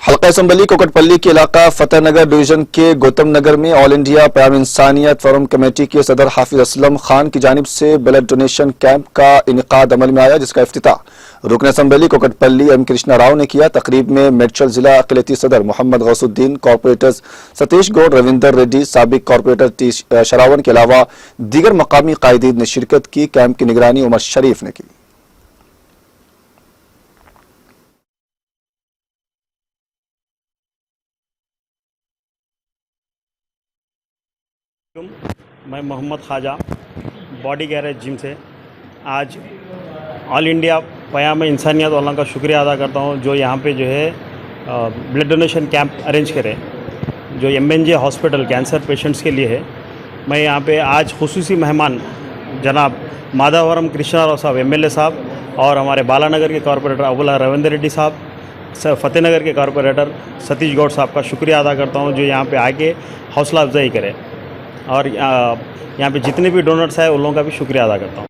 हल्का असम्बली कोकटपल्ली के इलाका फतेहनगर डिवीजन के गौतम नगर में ऑल इंडिया प्याम इंसानियत फोरम कमेटी के सदर हाफिज असलम खान की जानिब से ब्लड डोनेशन कैंप का इनेकाद अमल में आया, जिसका इफ्तिताह रुकन असम्बली कोकटपल्ली एम कृष्णा राव ने किया। तकरीब में मेडचल जिला अक़लियती सदर मोहम्मद गौसुद्दीन, कॉरपोरेटर्स सतीश गौड़, रविंदर रेड्डी, साबिक कॉरपोरेटर टी शरावन के अलावा दीगर मकामी कायदीन ने शिरकत की। कैंप की निगरानी उमर शरीफ ने की। मैं Mohammad Khwaja body garage gym से आज ऑल इंडिया क़याम इंसानियत वालों का शुक्रिया अदा करता हूं, जो यहाँ पे जो है ब्लड डोनेशन कैंप अरेंज करें, जो MNJ हॉस्पिटल कैंसर पेशेंट्स के लिए है। मैं यहाँ पे आज खुसूसी मेहमान जनाब माधवरम कृष्णा राव साहब MLA साहब और हमारे बालानगर के कॉरपोरेटर अबुल्ला रविंदर रेड्डी साहब, फतेहनगर के कॉरपोरेटर सतीश गौड़ साहब का शुक्रिया अदा करता हूँ, जो यहाँ पे आके हौसला अफजाई करें। और यहाँ पे जितने भी डोनर्स हैं उन लोगों का भी शुक्रिया अदा करता हूँ।